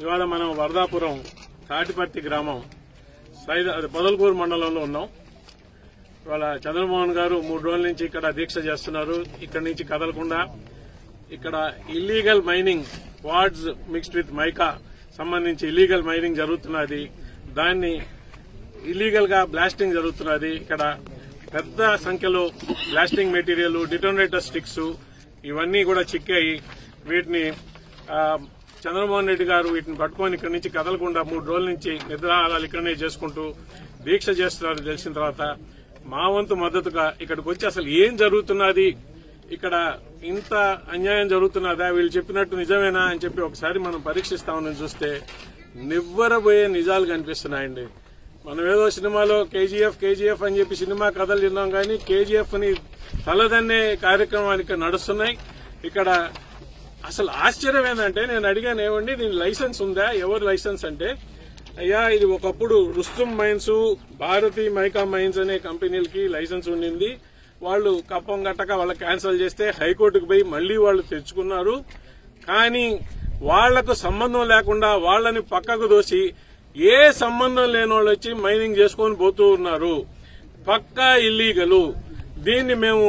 ఇవాళ మనం వరదాపురం తాటిపర్తి గ్రామం పొదలకూరు మండలంలో ఉన్నాం. ఇవాళ చంద్రమోహన్ గారు 3 రోజుల నుంచి ఇక్కడ దీక్ష చేస్తున్నారు. ఇక్కడి నుంచి కదలకుండా ఇక్కడ illegal mining quads mixed with mica సంబంధించి ఇల్లీగల్ మైనింగ్ జరుగుతున్నది. దాన్ని ఇల్లీగల్ గా బ్లాస్టింగ్ జరుగుతున్నది. ఇక్కడ పెద్ద సంఖ్యలో బ్లాస్టింగ్ మెటీరియల్, డిటోనేటర్ స్టిక్స్ ఇవన్నీ కూడా చిక్కాయి. వీటిని చంద్రమోహన్ రెడ్డి గారు వీటిని పట్టుకొని ఇక్కడి నుంచి కదలకుండా 3 రోజుల నుంచి నిద్రాహారాలు ఇక్కడనే చేసుకుంటూ దీక్ష చేస్తున్నారు. తెలిసిన తర్వాత మా వంతు మద్దతుగా ఇక్కడికి వచ్చి అసలు ఏం జరుగుతున్నది, ఇక్కడ ఇంత అన్యాయం జరుగుతున్నదా, వీళ్ళు చెప్పినట్టు నిజమేనా అని చెప్పి ఒకసారి మనం పరీక్షిస్తామని చూస్తే నివ్వరబోయే నిజాలు కనిపిస్తున్నాయండి. మనం ఏదో సినిమాలో కేజీఎఫ్ అని చెప్పి సినిమా కథలు విన్నాం కానీ కేజీఎఫ్ ని తలదన్నే కార్యక్రమానికి నడుస్తున్నాయి. ఇక్కడ అసలు ఆశ్చర్యం ఏంటంటే నేను అడిగాను, ఏమండి దీని లైసెన్స్ ఉందా, ఎవరు లైసెన్స్ అంటే, అయ్యా ఇది ఒకప్పుడు Rustom mines, Bharathi mica mines అనే కంపెనీలకి లైసెన్స్ ఉండింది. వాళ్ళు కప్పం గట్టక వాళ్ళు క్యాన్సిల్ చేస్తే హైకోర్టుకు పోయి మళ్లీ వాళ్ళు తెచ్చుకున్నారు. కానీ వాళ్లకు సంబంధం లేకుండా వాళ్ళని పక్కకు దోసి ఏ సంబంధం లేని వాళ్ళు వచ్చి మైనింగ్ చేసుకొని పోతూ ఉన్నారు. పక్కా ఇల్లీగలు. దీన్ని మేము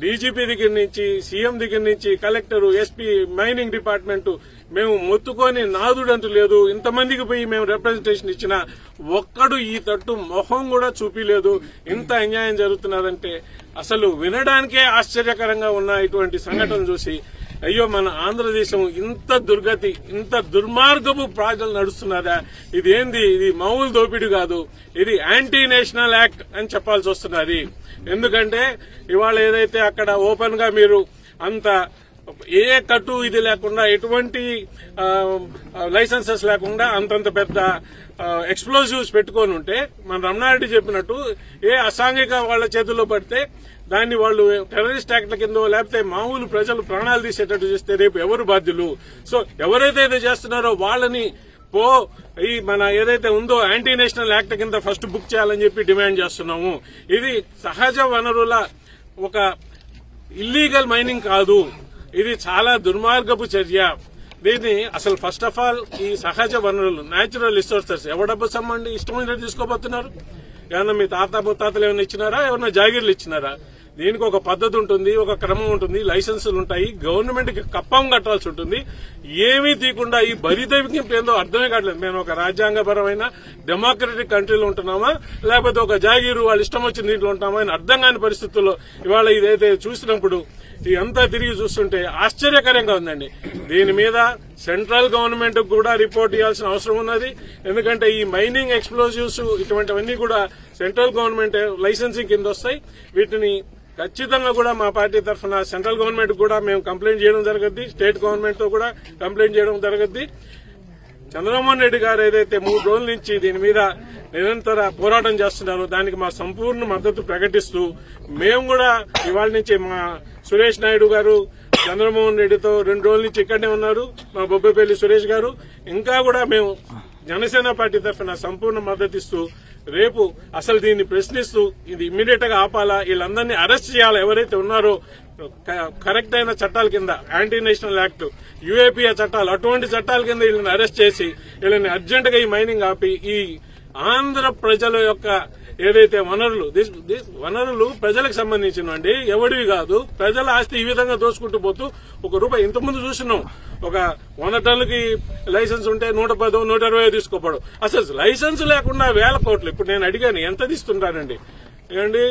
డీజీపీ దగ్గర నుంచి, సీఎం దగ్గర నుంచి, కలెక్టర్, ఎస్పీ, మైనింగ్ డిపార్ట్మెంట్ మేము మొత్తుకొని నాదుడంటూ లేదు. ఇంతమందికి పోయి మేము రిప్రజెంటేషన్ ఇచ్చినా ఒక్కడు ఈ తట్టు మొహం కూడా చూపిలేదు. ఇంత అన్యాయం జరుగుతున్నదంటే అసలు వినడానికే ఆశ్చర్యకరంగా ఉన్న ఇటువంటి సంఘటనలు చూసి అయ్యో మన ఆంధ్రదేశం ఇంత దుర్గతి, ఇంత దుర్మార్గపు ప్రాజెక్టులు నడుస్తున్నదా, ఇదేంది, ఇది మామూలు దోపిడీ కాదు, ఇది యాంటీ నేషనల్ యాక్ట్ అని చెప్పాల్సి వస్తున్నది. ఎందుకంటే ఇవాళ ఏదైతే అక్కడ ఓపెన్ గా మీరు అంత ఏ కట్టు ఇది లేకుండా ఎటువంటి లైసెన్సెస్ లేకుండా అంతంత పెద్ద ఎక్స్ప్లోజివ్స్ పెట్టుకొని ఉంటే మన రమణారెడ్డి చెప్పినట్టు ఏ అసాంఘిక వాళ్ళ చేతుల్లో పడితే దాన్ని వాళ్ళు టెర్రరిస్ట్ యాక్ట్ల కిందో లేకపోతే మామూలు ప్రజలు ప్రాణాలు తీసేటట్టు చేస్తే రేపు ఎవరు బాధ్యులు? సో ఎవరైతే చేస్తున్నారో వాళ్ళని ఈ మన ఏదైతే ఉందో యాంటీ నేషనల్ యాక్ట్ కింద ఫస్ట్ బుక్ చేయాలని చెప్పి డిమాండ్ చేస్తున్నాము. ఇది సహజ వనరుల ఒక ఇల్లీగల్ మైనింగ్ కాదు, ఇది చాలా దుర్మార్గపు చర్య. దీన్ని అసలు ఫస్ట్ ఆఫ్ ఆల్ ఈ సహజ వనరులు, న్యాచురల్ రిసోర్సెస్ ఎవడబ్బు సమ్మండి ఇష్టం వచ్చినట్టు తీసుకోబోతున్నారు. ఏమన్నా మీ తాత ముత్తాతలు ఏమైనా ఇచ్చినారా, ఏమన్నా జాగీర్లు ఇచ్చినారా? దీనికి ఒక పద్ధతి ఉంటుంది, ఒక క్రమం ఉంటుంది, లైసెన్సులు ఉంటాయి, గవర్నమెంట్ కి కప్పం కట్టాల్సి ఉంటుంది. ఏమీ తీయకుండా ఈ బరితెగింపు ఏందో అర్థమే కావట్లేదు. మేము ఒక రాజ్యాంగపరమైన డెమోక్రటిక్ కంట్రీలో ఉంటున్నామా లేకపోతే ఒక జాగీరు వాళ్ళు ఇష్టం వచ్చిన దీంట్లో ఉంటామా అని అర్థం కాని పరిస్థితుల్లో ఇవాళ ఇదైతే చూసినప్పుడు ఇదంతా తిరిగి చూస్తుంటే ఆశ్చర్యకరంగా ఉందండి. దీని మీద సెంట్రల్ గవర్నమెంట్ కూడా రిపోర్ట్ ఇవ్వాల్సిన అవసరం ఉన్నది. ఎందుకంటే ఈ మైనింగ్ ఎక్స్ప్లోజివ్స్ ఇటువంటివన్నీ కూడా సెంట్రల్ గవర్నమెంట్ లైసెన్సింగ్ కింద వస్తాయి. వీటిని ఖచ్చితంగా కూడా మా పార్టీ తరఫున సెంట్రల్ గవర్నమెంట్ కూడా మేము కంప్లైంట్ చేయడం జరగద్ది, స్టేట్ గవర్నమెంట్ తో కూడా కంప్లైంట్ చేయడం జరగద్ది. చంద్రమోహన్ రెడ్డి గారు ఏదైతే 3 రోజుల నుంచి దీని మీద నిరంతర పోరాటం చేస్తున్నారో దానికి మా సంపూర్ణ మద్దతు ప్రకటిస్తూ మేము కూడా ఇవాళ నుంచి మా సురేష్ నాయుడు గారు చంద్రమోహన్ రెడ్డితో 2 రోజుల నుంచి ఇక్కడనే ఉన్నారు, మా బొబ్బేపల్లి సురేష్ గారు. ఇంకా కూడా మేము జనసేన పార్టీ తరఫున సంపూర్ణ మద్దతు ఇస్తూ రేపు అసలు దీన్ని ప్రశ్నిస్తూ ఇది ఇమ్మీడియట్ గా ఆపాలా, వీళ్ళందరినీ అరెస్ట్ చేయాలా ఎవరైతే ఉన్నారో కరెక్ట్ అయిన చట్టాల కింద, యాంటీ నేషనల్ యాక్ట్, యూఏపీఏ చట్టాలు, అటువంటి చట్టాల కింద వీళ్ళని అరెస్ట్ చేసి వీళ్ళని అర్జెంట్ గా ఈ మైనింగ్ ఆపి ఈ ఆంధ్ర ప్రజల యొక్క ఏదైతే వనరులు ప్రజలకు సంబంధించినవండి, ఎవడివి కాదు. ప్రజల ఆస్తి ఈ విధంగా దోచుకుంటూ పోతూ ₹1 ఇంతకుముందు చూసినాం. ఒక 100 టన్నులకి లైసెన్స్ ఉంటే 110, 120 తీసుకోపడు. అసలు లైసెన్స్ లేకుండా వేల కోట్లు. ఇప్పుడు నేను అడిగాను ఎంత తీస్తుంటారండి ఏమండి,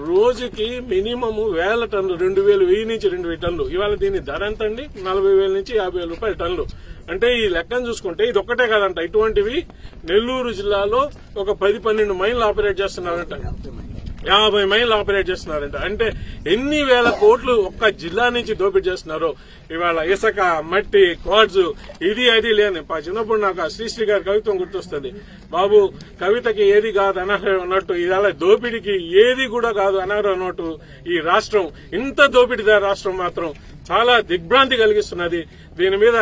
రోజుకి మినిమం 1000 టన్నులు, 2000 నుంచి 2000 టన్నులు. ఇవాళ దీని ధర ఎంత అండి? 40,000 నుంచి 50,000 రూపాయలు టన్నులు. అంటే ఈ లెక్కను చూసుకుంటే ఇది ఒక్కటే కాదంట, ఇటువంటివి నెల్లూరు జిల్లాలో ఒక 10-12 మైళ్ళు ఆపరేట్ చేస్తున్నారంట, 50 మైళ్ళు ఆపరేట్ చేస్తున్నారంట. అంటే ఎన్ని వేల కోట్లు ఒక్క జిల్లా నుంచి దోపిడీ చేస్తున్నారో. ఇవాళ ఇసుక, మట్టి, క్వాడ్స్, ఇది అది లేని చిన్నప్పుడు నాకు శ్రీశ్రీ గారి కవిత్వం గుర్తొస్తుంది. బాబు కవితకి ఏది కాదు అనర్హం అన్నట్టు ఇవాళ దోపిడీకి ఏది కూడా కాదు అనర్హం అన్నట్టు ఈ రాష్ట్రం, ఇంత దోపిడీదారు రాష్ట్రం మాత్రం చాలా దిగ్భ్రాంతి కలిగిస్తున్నది. దీని మీద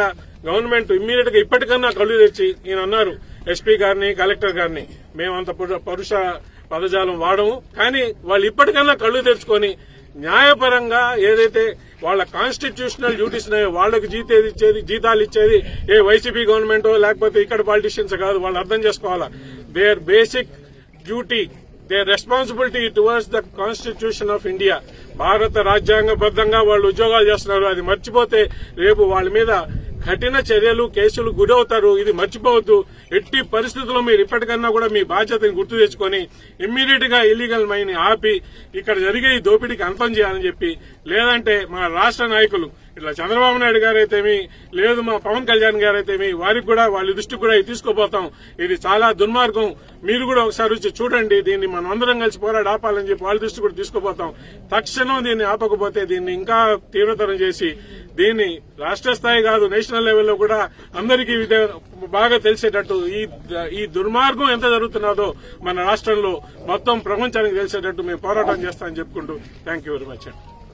గవర్నమెంట్ ఇమ్మీడియట్ గా ఇప్పటికన్నా కళ్ళు తెచ్చి, ఈయన అన్నారు ఎస్పీ గారిని, కలెక్టర్ గారిని, మేమంత పరుష పదజాలం వాడము, కానీ వాళ్ళు ఇప్పటికన్నా కళ్ళు తెచ్చుకొని న్యాయపరంగా ఏదైతే వాళ్ళ కాన్స్టిట్యూషనల్ డ్యూటీస్ ఉన్నాయో వాళ్లకు జీతాలు ఇచ్చేది ఏ వైసీపీ గవర్నమెంటో లేకపోతే ఇక్కడ పాలిటిషియన్స్ కాదు. వాళ్ళు అర్థం చేసుకోవాలా. Their basic duty, their responsibility towards the constitution of India. భారత రాజ్యాంగబద్దంగా వాళ్ళు ఉద్యోగాలు చేస్తున్నారు. అది మర్చిపోతే రేపు వాళ్ళ మీద కఠిన చర్యలు, కేసులు గురవుతారు. ఇది మర్చిపోవద్దు. ఎట్టి పరిస్థితుల్లో మీరు ఇప్పటికన్నా కూడా మీ బాధ్యతను గుర్తు తెచ్చుకొని ఇమ్మీడియట్ గా ఇల్లీగల్ మైన్ ఆపి ఇక్కడ జరిగే ఈ దోపిడీకి అంతం చేయాలని చెప్పి, లేదంటే మా రాష్ట్ర నాయకులు ఇట్లా చంద్రబాబు నాయుడు గారైతేమి, లేదు మా పవన్ కళ్యాణ్ గారైతేమి, వారికి కూడా వాళ్ళ దృష్టికి కూడా ఇది తీసుకుపోతాం. ఇది చాలా దుర్మార్గం. మీరు కూడా ఒకసారి వచ్చి చూడండి. దీన్ని మనం అందరం కలిసి పోరాడి ఆపాలని చెప్పి వాళ్ళ దృష్టి కూడా తీసుకుపోతాం. తక్షణం దీన్ని ఆపకపోతే దీన్ని ఇంకా తీవ్రతరం చేసి దీన్ని రాష్ట్ర స్థాయి కాదు నేషనల్ లెవెల్లో కూడా అందరికీ బాగా తెలిసేటట్టు ఈ దుర్మార్గం ఎంత జరుగుతున్నదో మన రాష్ట్రంలో మొత్తం ప్రపంచానికి తెలిసేటట్టు మేము పోరాటం చేస్తామని చెప్పుకుంటూ థ్యాంక్ యూ వెరీ మచ్.